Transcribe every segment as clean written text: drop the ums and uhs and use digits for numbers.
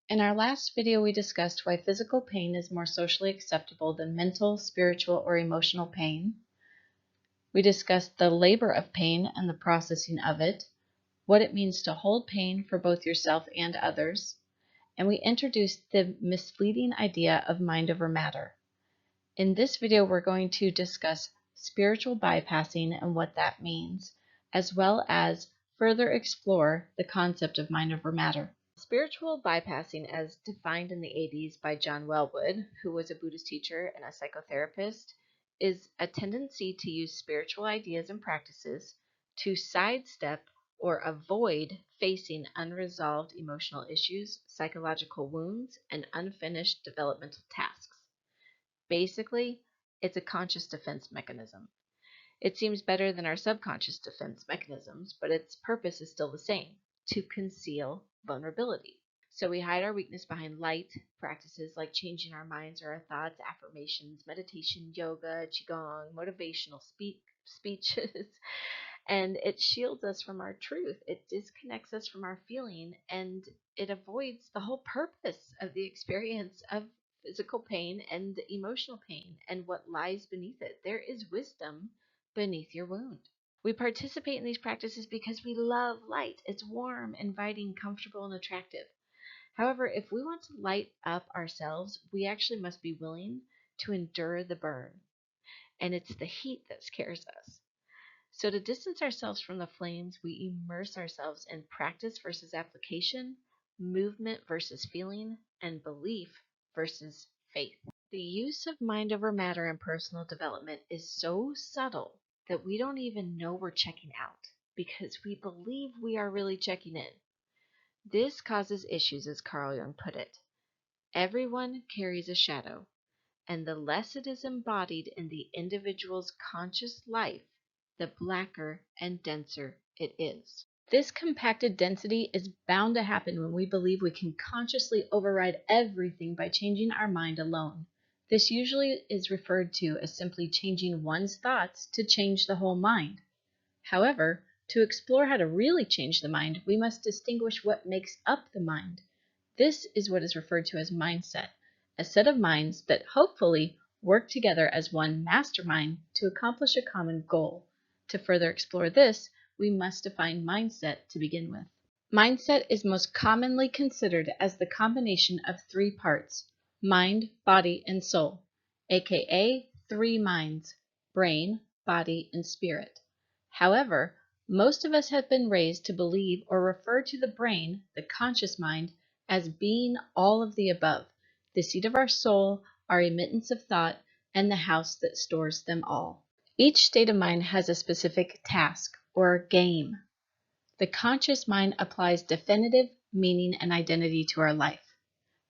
In our last video, we discussed why physical pain is more socially acceptable than mental, spiritual, or emotional pain. We discussed the labor of pain and the processing of it, what it means to hold pain for both yourself and others, and we introduced the misleading idea of mind over matter. In this video, we're going to discuss spiritual bypassing and what that means, as well as further explore the concept of mind over matter. Spiritual bypassing, as defined in the 80s by John Wellwood, who was a Buddhist teacher and a psychotherapist, is a tendency to use spiritual ideas and practices to sidestep or avoid facing unresolved emotional issues, psychological wounds, and unfinished developmental tasks. Basically, it's a conscious defense mechanism. It seems better than our subconscious defense mechanisms, but its purpose is still the same: to conceal vulnerability. So we hide our weakness behind light practices like changing our minds or our thoughts, affirmations, meditation, yoga, qigong, motivational speeches, and it shields us from our truth. It disconnects us from our feeling, and it avoids the whole purpose of the experience of physical pain and emotional pain and what lies beneath it. There is wisdom beneath your wound. We participate in these practices because we love light. It's warm, inviting, comfortable, and attractive. However, if we want to light up ourselves, we actually must be willing to endure the burn. And it's the heat that scares us. So to distance ourselves from the flames, we immerse ourselves in practice versus application, movement versus feeling, and belief versus faith. The use of mind over matter in personal development is so subtle that we don't even know we're checking out because we believe we are really checking in. This causes issues, as Carl Jung put it. Everyone carries a shadow, and the less it is embodied in the individual's conscious life, the blacker and denser it is. This compacted density is bound to happen when we believe we can consciously override everything by changing our mind alone. This usually is referred to as simply changing one's thoughts to change the whole mind. However, to explore how to really change the mind, we must distinguish what makes up the mind. This is what is referred to as mindset, a set of minds that hopefully work together as one mastermind to accomplish a common goal. To further explore this, we must define mindset to begin with. Mindset is most commonly considered as the combination of three parts: mind, body, and soul, aka three minds: brain, body, and spirit. However, most of us have been raised to believe or refer to the brain, the conscious mind, as being all of the above, the seat of our soul, our emittance of thought, and the house that stores them all. Each state of mind has a specific task or game. The conscious mind applies definitive meaning and identity to our life.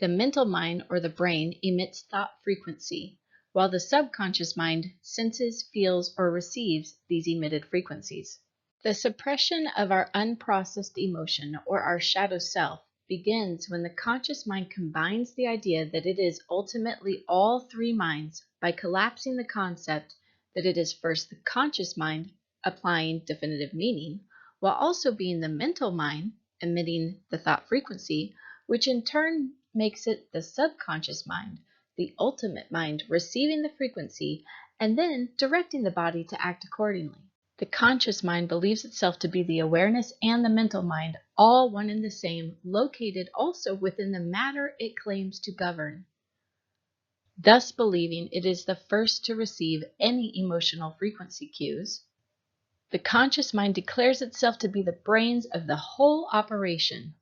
The mental mind, or the brain, emits thought frequency, while the subconscious mind senses, feels, or receives these emitted frequencies. The suppression of our unprocessed emotion, or our shadow self, begins when the conscious mind combines the idea that it is ultimately all three minds by collapsing the concept that it is first the conscious mind applying definitive meaning, while also being the mental mind emitting the thought frequency, which in turn makes it the subconscious mind, the ultimate mind receiving the frequency and then directing the body to act accordingly. The conscious mind believes itself to be the awareness and the mental mind, all one and the same, located also within the matter it claims to govern, thus believing it is the first to receive any emotional frequency cues. The conscious mind declares itself to be the brains of the whole operation,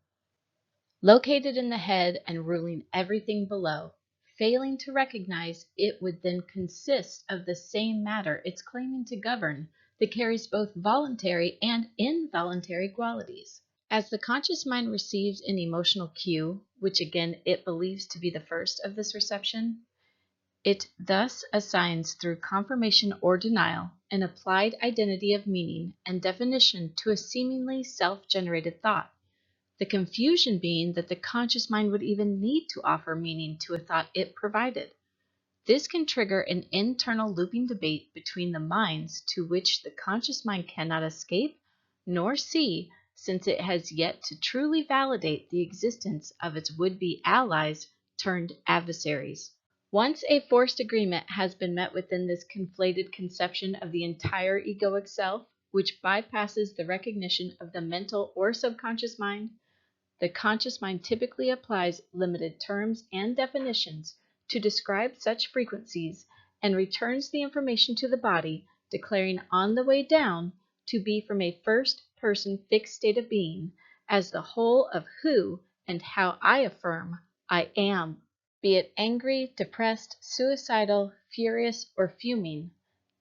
located in the head and ruling everything below, failing to recognize it would then consist of the same matter it's claiming to govern, that carries both voluntary and involuntary qualities. As the conscious mind receives an emotional cue, which again it believes to be the first of this reception, it thus assigns through confirmation or denial an applied identity of meaning and definition to a seemingly self-generated thought. The confusion being that the conscious mind would even need to offer meaning to a thought it provided. This can trigger an internal looping debate between the minds to which the conscious mind cannot escape nor see, since it has yet to truly validate the existence of its would-be allies turned adversaries. Once a forced agreement has been met within this conflated conception of the entire egoic self, which bypasses the recognition of the mental or subconscious mind, the conscious mind typically applies limited terms and definitions to describe such frequencies and returns the information to the body, declaring on the way down to be from a first-person fixed state of being as the whole of who and how I affirm I am. Be it angry, depressed, suicidal, furious, or fuming,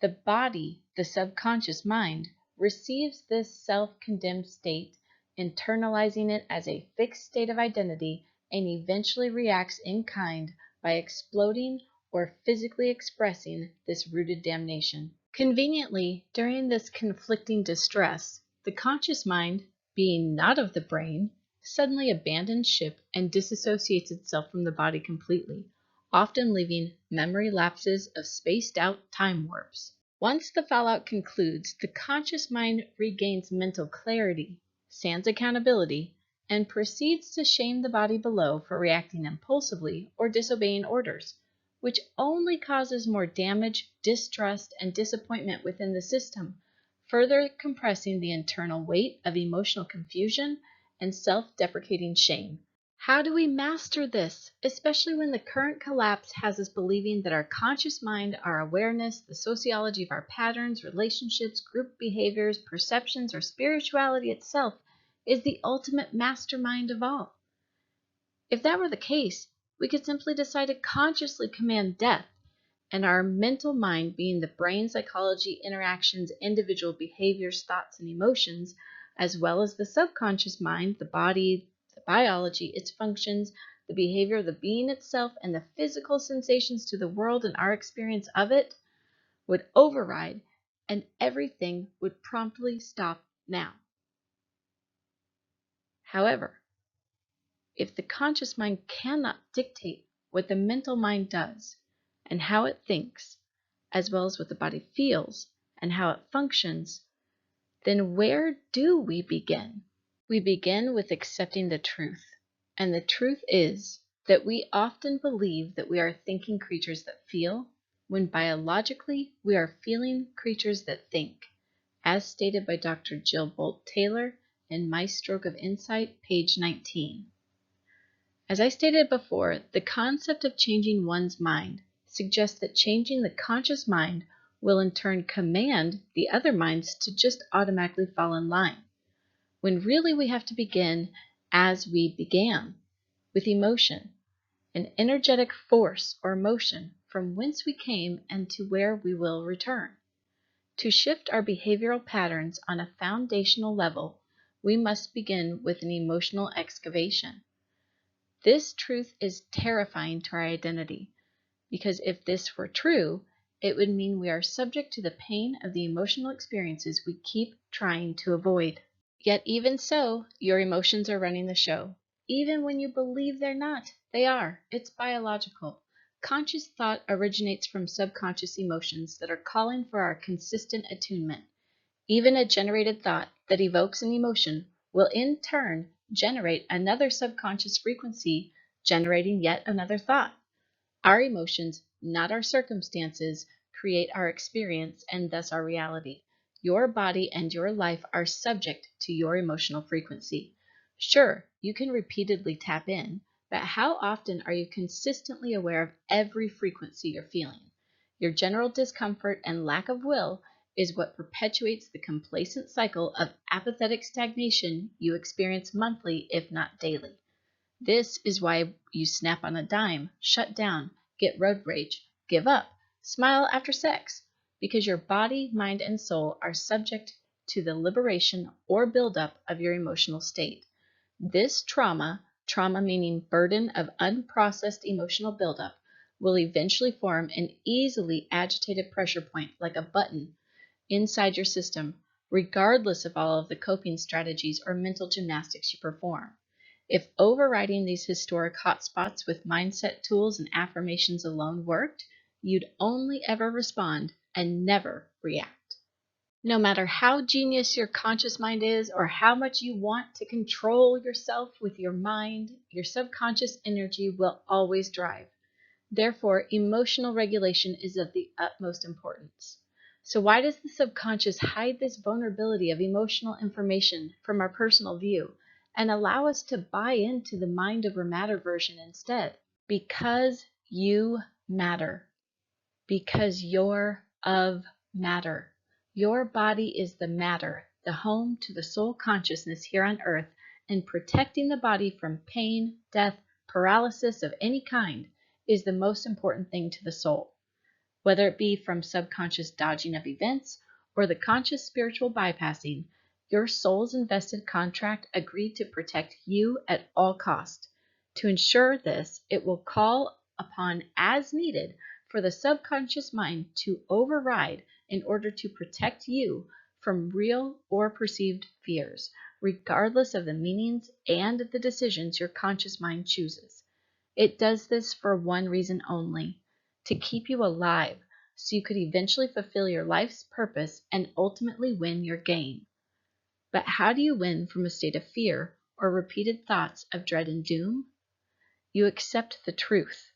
the body, the subconscious mind, receives this self-condemned state, internalizing it as a fixed state of identity, and eventually reacts in kind by exploding or physically expressing this rooted damnation. Conveniently, during this conflicting distress, the conscious mind, being not of the brain, suddenly abandons ship and disassociates itself from the body completely, often leaving memory lapses of spaced-out time warps. Once the fallout concludes, the conscious mind regains mental clarity, sans accountability, and proceeds to shame the body below for reacting impulsively or disobeying orders, which only causes more damage, distrust, and disappointment within the system, further compressing the internal weight of emotional confusion and self-deprecating shame. How do we master this, especially when the current collapse has us believing that our conscious mind, our awareness, the sociology of our patterns, relationships, group behaviors, perceptions, or spirituality itself is the ultimate mastermind of all? If that were the case, we could simply decide to consciously command death, and our mental mind, being the brain, psychology, interactions, individual behaviors, thoughts, and emotions, as well as the subconscious mind, the body, the biology, its functions, the behavior of the being itself, and the physical sensations to the world and our experience of it, would override, and everything would promptly stop now. However, if the conscious mind cannot dictate what the mental mind does and how it thinks, as well as what the body feels and how it functions, then where do we begin? We begin with accepting the truth. And the truth is that we often believe that we are thinking creatures that feel, when biologically we are feeling creatures that think, as stated by Dr. Jill Bolt Taylor in My Stroke of Insight, page 19. As I stated before, the concept of changing one's mind suggests that changing the conscious mind will in turn command the other minds to just automatically fall in line, when really we have to begin as we began, with emotion, an energetic force or motion from whence we came and to where we will return. To shift our behavioral patterns on a foundational level, we must begin with an emotional excavation. This truth is terrifying to our identity, because if this were true, it would mean we are subject to the pain of the emotional experiences we keep trying to avoid. Yet even so, your emotions are running the show. Even when you believe they're not, they are. It's biological. Conscious thought originates from subconscious emotions that are calling for our consistent attunement. Even a generated thought that evokes an emotion will in turn generate another subconscious frequency, generating yet another thought. Our emotions, not our circumstances, create our experience and thus our reality. Your body and your life are subject to your emotional frequency. Sure, you can repeatedly tap in, but how often are you consistently aware of every frequency you're feeling? Your general discomfort and lack of will is what perpetuates the complacent cycle of apathetic stagnation you experience monthly, if not daily. This is why you snap on a dime, shut down, get road rage, give up, smile after sex, because your body, mind, and soul are subject to the liberation or buildup of your emotional state. This trauma meaning burden of unprocessed emotional buildup, will eventually form an easily agitated pressure point like a button inside your system, regardless of all of the coping strategies or mental gymnastics you perform. If overriding these historic hotspots with mindset tools and affirmations alone worked, you'd only ever respond and never react. No matter how genius your conscious mind is or how much you want to control yourself with your mind, your subconscious energy will always drive. Therefore, emotional regulation is of the utmost importance. So why does the subconscious hide this vulnerability of emotional information from our personal view and allow us to buy into the mind over matter version instead? Because you matter. Because you're of matter. Your body is the matter, the home to the soul consciousness here on earth, and protecting the body from pain, death, paralysis of any kind is the most important thing to the soul. Whether it be from subconscious dodging of events or the conscious spiritual bypassing, your soul's invested contract agreed to protect you at all cost. To ensure this, it will call upon as needed for the subconscious mind to override in order to protect you from real or perceived fears, regardless of the meanings and the decisions your conscious mind chooses. It does this for one reason only: to keep you alive, so you could eventually fulfill your life's purpose and ultimately win your game. But how do you win from a state of fear or repeated thoughts of dread and doom? You accept the truth,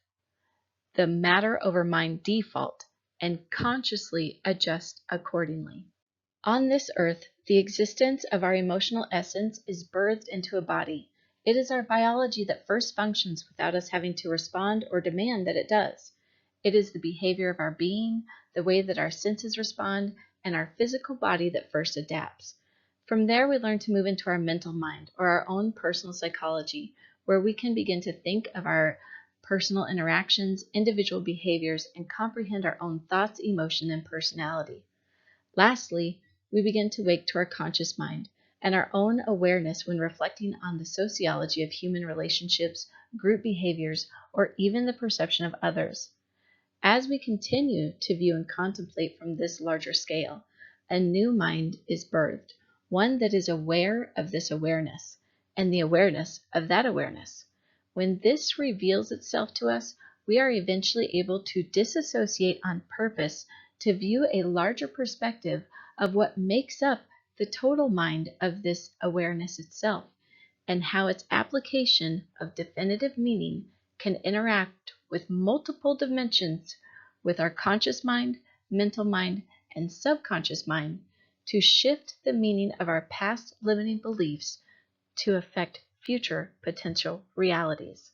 the matter over mind default, and consciously adjust accordingly. On this earth, the existence of our emotional essence is birthed into a body. It is our biology that first functions without us having to respond or demand that it does. It is the behavior of our being, the way that our senses respond, and our physical body that first adapts. From there, we learn to move into our mental mind, or our own personal psychology, where we can begin to think of our personal interactions, individual behaviors, and comprehend our own thoughts, emotion, and personality. Lastly, we begin to wake to our conscious mind and our own awareness when reflecting on the sociology of human relationships, group behaviors, or even the perception of others. As we continue to view and contemplate from this larger scale, a new mind is birthed, one that is aware of this awareness and the awareness of that awareness. When this reveals itself to us, we are eventually able to disassociate on purpose to view a larger perspective of what makes up the total mind of this awareness itself, and how its application of definitive meaning can interact with multiple dimensions with our conscious mind, mental mind, and subconscious mind to shift the meaning of our past limiting beliefs to affect future potential realities.